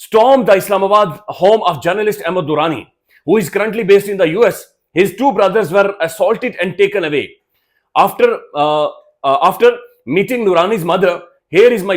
stormed the Islamabad home of journalist Ahmad Durrani, who is currently based in the US. His 2 brothers were assaulted and taken away. After meeting Durrani's mother, here is my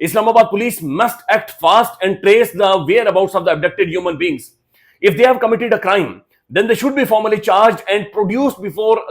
Islamabad police must act fast and trace the whereabouts of the abducted human beings. If they have committed a crime, then they should be formally charged and produced before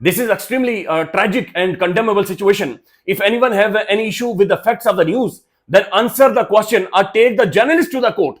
This is extremely tragic and condemnable situation. If anyone have any issue with the facts of the news, then answer the question or take the journalist to the court.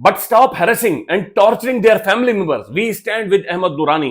But stop harassing and torturing their family members. We stand with Ahmad Durrani.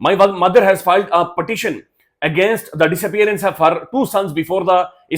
My mother has filed a petition against the disappearance of her 2 sons before the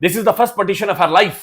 This is the first petition of her life.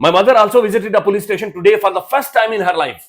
My mother also visited a police station today for the first time in her life.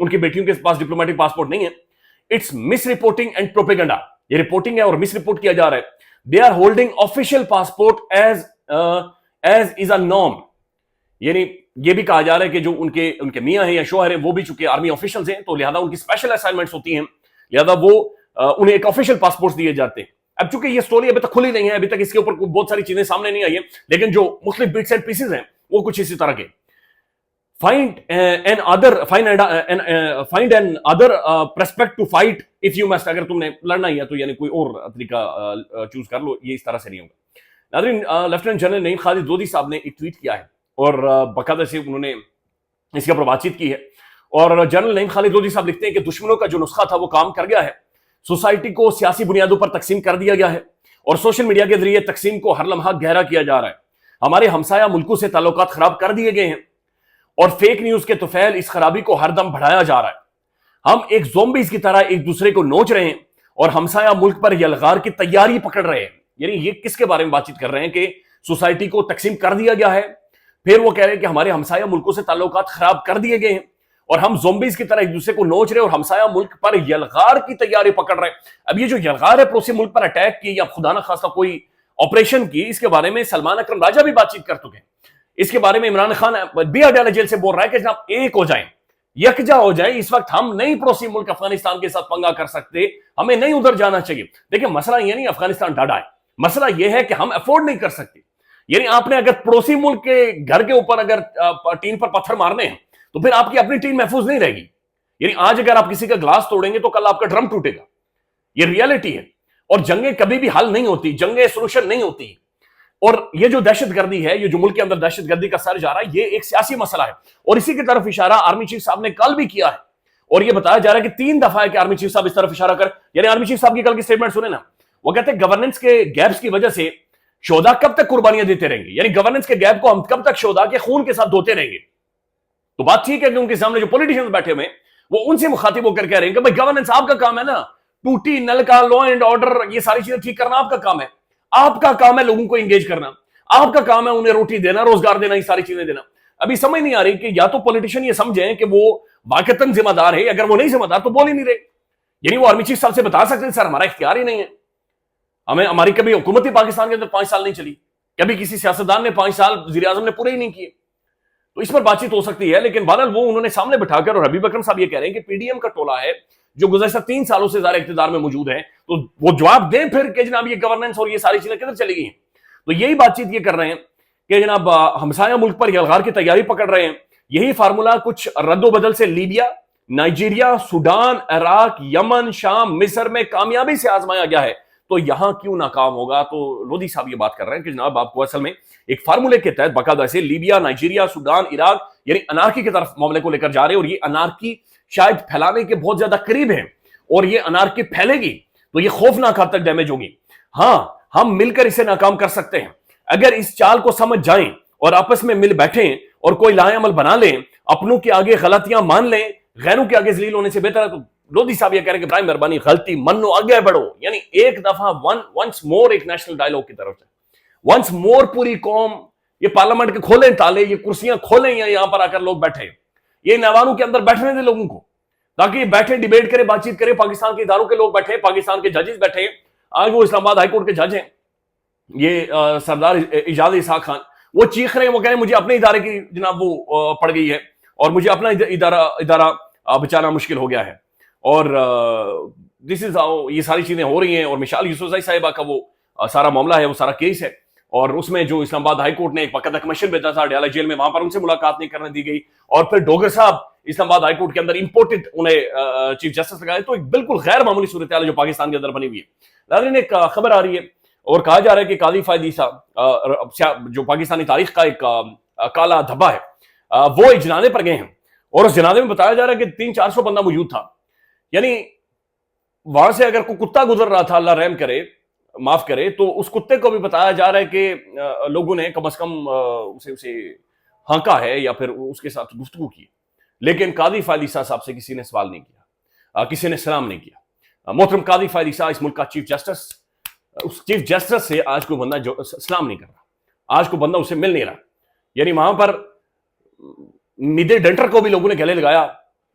ان کی بیٹیوں کے پاس diplomatic passport نہیں ہے. It's misreporting and propaganda. یہ reporting ہے اور misreport کیا جا رہا ہے. They are holding official passport as is a norm. یعنی یہ بھی کہا جا رہا ہے کہ جو ان کے میاں ہیں یا شوہر ہیں وہ بھی چونکہ آرمی آفیشلز ہیں تو لہذا ان کی اسپیشل اسائنمنٹس ہوتی ہیں, لہذا وہ انہیں ایک آفیشیل پاسپورٹ دیے جاتے ہیں. اب چونکہ یہ سٹوری ابھی تک کھلی نہیں ہے, ابھی تک اس کے اوپر بہت ساری چیزیں سامنے نہیں آئی ہیں, لیکن جو مختلف بٹس اینڈ پیسز ہیں وہ کچھ اسی طرح کے. Find an other prospect to fight if you must. اگر تم نے لڑنا ہی ہے تو یعنی کوئی اور طریقہ چوز کر لو, یہ اس طرح سے نہیں ہوگا. ناظرین, لیفٹیننٹ جنرل نعیم خالد لودھی صاحب نے ایک ٹویٹ کیا ہے اور باقاعدہ سے انہوں نے اس کے اوپر بات چیت کی ہے, اور جنرل نعیم خالد لودھی صاحب لکھتے ہیں کہ دشمنوں کا جو نسخہ تھا وہ کام کر گیا ہے. سوسائٹی کو سیاسی بنیادوں پر تقسیم کر دیا گیا ہے اور سوشل میڈیا کے ذریعے تقسیم کو ہر لمحہ گہرا کیا جا رہا ہے. ہمارے ہمسایہ ملکوں سے تعلقات خراب کر دیے گئے ہیں اور فیک نیوز کے طفیل اس خرابی کو ہر دم بڑھایا جا رہا ہے. ہم ایک زومبیز کی طرح ایک دوسرے کو نوچ رہے ہیں اور ہمسایہ ملک پر یلغار کی تیاری پکڑ رہے ہیں. یعنی یہ کس کے بارے میں بات چیت کر رہے ہیں کہ سوسائٹی کو تقسیم کر دیا گیا ہے, پھر وہ کہہ رہے ہیں کہ ہمارے ہمسایہ ملکوں سے تعلقات خراب کر دیے گئے ہیں اور ہم زومبیز کی طرح ایک دوسرے کو نوچ رہے ہیں اور ہمسایہ ملک پر یلغار کی تیاری پکڑ رہے ہیں. اب یہ جو یلغار ہے پڑوسی ملک پر اٹیک کی یا خدا نخواستہ کوئی آپریشن کی, اس کے بارے میں سلمان اکرم راجہ بھی بات چیت کر چکے ہیں. اس کے بارے میں عمران خان بھی اڈیالہ جیل سے بول رہا ہے کہ جناب ایک ہو جائیں, یکجا ہو جائیں. اس وقت ہم نہیں پڑوسی ملک افغانستان کے ساتھ پنگا کر سکتے, ہمیں نہیں ادھر جانا چاہیے. دیکھیں مسئلہ یہ نہیں افغانستان ڈاڈا ہے, مسئلہ یہ ہے کہ ہم افورڈ نہیں کر سکتے. یعنی آپ نے اگر پڑوسی ملک کے گھر کے اوپر اگر ٹین پر پتھر مارنے ہیں تو پھر آپ کی اپنی ٹین محفوظ نہیں رہے گی. یعنی آج اگر آپ کسی کا گلاس توڑیں گے تو کل آپ کا ڈرم ٹوٹے گا. یہ ریئلٹی ہے, اور جنگیں کبھی بھی حل نہیں ہوتی, جنگیں سولوشن نہیں ہوتی. اور یہ جو دہشت گردی ہے, یہ جو ملک کے اندر دہشت گردی کا سر جا رہا ہے, یہ ایک سیاسی مسئلہ ہے. اور اسی کی طرف اشارہ آرمی چیف صاحب نے کل بھی کیا ہے, اور یہ بتایا جا رہا ہے کہ 3 دفعہ ہے کہ آرمی چیف صاحب اس طرف اشارہ کر. یعنی آرمی چیف صاحب کی کل کی سٹیٹمنٹ سنیں نا, وہ کہتے ہیں گورننس کے گیپس کی وجہ سے شہداء کب تک قربانیاں دیتے رہیں گے. یعنی گورننس کے گیپ کو ہم کب تک شہداء کے خون کے ساتھ دھوتے رہیں گے. تو بات ٹھیک ہے کہ ان کے سامنے جو پولیٹیشنز بیٹھے ہوئے ہیں وہ ان سے مخاطب ہو کر کہہ رہے ہیں کہ بھائی گورننس آپ کا کام ہے نا, ٹوٹی نل کا لا اینڈ آرڈر, یہ ساری چیزیں ٹھیک کرنا آپ کا کام ہے. آپ کا کام ہے لوگوں کو انگیج کرنا, آپ کا کام ہے انہیں روٹی دینا, روزگار دینا, یہ ساری چیزیں دینا. ابھی سمجھ نہیں آ رہی کہ یا تو پولیٹیشین یہ سمجھیں کہ وہ واقعتاً ذمہ دار ہے, اگر وہ نہیں ذمہ دار تو بول ہی نہیں رہے. یعنی وہ آرمی چیف صاحب سے بتا سکتے ہیں سر ہمارا اختیار ہی نہیں ہے, ہماری کبھی حکومت ہی پاکستان کے اندر 5 سال نہیں چلی, کبھی کسی سیاستدان نے 5 سال وزیر اعظم نے پورے ہی نہیں کیے. تو اس پر بات چیت ہو سکتی ہے, لیکن بہرحال وہ انہوں نے سامنے بٹھا کر, اور حبیب اکرم صاحب یہ کہہ رہے ہیں کہ پی ڈی ایم کا ٹولہ ہے جو گزشتہ 3 سالوں سے زیادہ اقتدار میں موجود ہے, تو وہ جواب دیں پھر کہ جناب یہ گورننس اور یہ ساری چیزیں کدھر چلی گئی ہیں. تو یہی بات چیت یہ کر رہے ہیں کہ جناب ہمسایہ ملک پر یلغار کی تیاری پکڑ رہے ہیں. یہی فارمولا کچھ رد و بدل سے لیبیا, نائجیریا, سوڈان, عراق, یمن, شام, مصر میں کامیابی سے آزمایا گیا ہے, تو یہاں کیوں ناکام ہوگا. تو لودھی صاحب یہ بات کر رہے ہیں کہ جناب آپ کو اصل میں ایک فارمولے کے تحت باقاعدہ سے لیبیا, نائجیریا, سوڈان, عراق یعنی انارکی کی طرف معاملے کو لے کر جا رہے ہیں, اور یہ انارکی شاید پھیلانے کے بہت زیادہ قریب ہیں, اور یہ انارکی پھیلے گی تو یہ خوفناک حد تک ڈیمیج ہوگی. ہاں ہم مل کر اسے ناکام کر سکتے ہیں اگر اس چال کو سمجھ جائیں اور آپس میں مل بیٹھیں اور کوئی لائے عمل بنا لیں, اپنوں کے آگے غلطیاں مان لیں, غیروں کے آگے ذلیل ہونے سے بہتر ہے. تو لودھی صاحب یہ کہہ رہے ہیں کہ برائے مہربانی غلطی منو, آگے بڑھو. یعنی ایک دفعہ ونس مور ایک نیشنل ڈائیلاگ کی طرف سے, ونس مور پوری قوم یہ پارلیمنٹ کے کھولیں تالے, یہ کرسیاں کھولیں یا یہاں پر آ کر لوگ بیٹھے, یہ نیوانوں کے اندر بیٹھنے دیں لوگوں کو تاکہ یہ بیٹھے ڈیبیٹ کرے, بات چیت کرے. پاکستان کے اداروں کے لوگ بیٹھے, پاکستان کے ججز بیٹھے. آج وہ اسلام آباد ہائی کورٹ کے جج ہیں, یہ سردار اعجاز اسحاق خان, وہ چیخ رہے ہیں, وہ کہہ رہے ہیں مجھے اپنے ادارے کی جناب وہ پڑ گئی ہے اور مجھے اپنا ادارہ بچانا مشکل ہو گیا ہے. اور دس از یہ ساری چیزیں ہو رہی ہیں. اور مشال یوسفزئی صاحبہ کا وہ سارا معاملہ ہے, وہ سارا کیس ہے, اور اس میں جو اسلام آباد ہائی کورٹ نے ایک باقاعدہ کمیشن بھیجا تھا اڈیالہ جیل میں, وہاں پر ان سے ملاقات نہیں کرنے دی گئی, اور پھر ڈوگر صاحب اسلام آباد ہائی کورٹ کے اندر امپورٹڈ انہیں چیف جسٹس لگائے. تو ایک بالکل غیر معمولی صورتحال جو پاکستان کے اندر بنی ہوئی ہے. ناظرین ایک خبر آ رہی ہے اور کہا جا رہا ہے کہ قاضی فائد عیسیٰ جو پاکستانی تاریخ کا ایک کالا دھبا ہے, وہ ایک جنازے پر گئے ہیں, اور اس جنازے میں بتایا جا رہا ہے کہ 300-400 بندہ موجود تھا. یعنی وہاں سے اگر کوئی کتا گزر رہا تھا, اللہ رحم کرے معاف کرے, تو اس کتے کو بھی بتایا جا رہا ہے کہ لوگوں نے کم از کم اسے ہانکا ہے یا پھر اس کے ساتھ گفتگو کی, لیکن قاضی فائد عیسیٰ صاحب سے کسی نے سوال نہیں کیا, کسی نے سلام نہیں کیا. محترم قاضی فائد عیسیٰ اس ملک کا چیف جسٹس, اس چیف جسٹس سے آج کوئی بندہ جو سلام نہیں کر رہا, آج کوئی بندہ اسے مل نہیں رہا. یعنی وہاں پر میدے ڈنٹر کو بھی لوگوں نے گلے لگایا,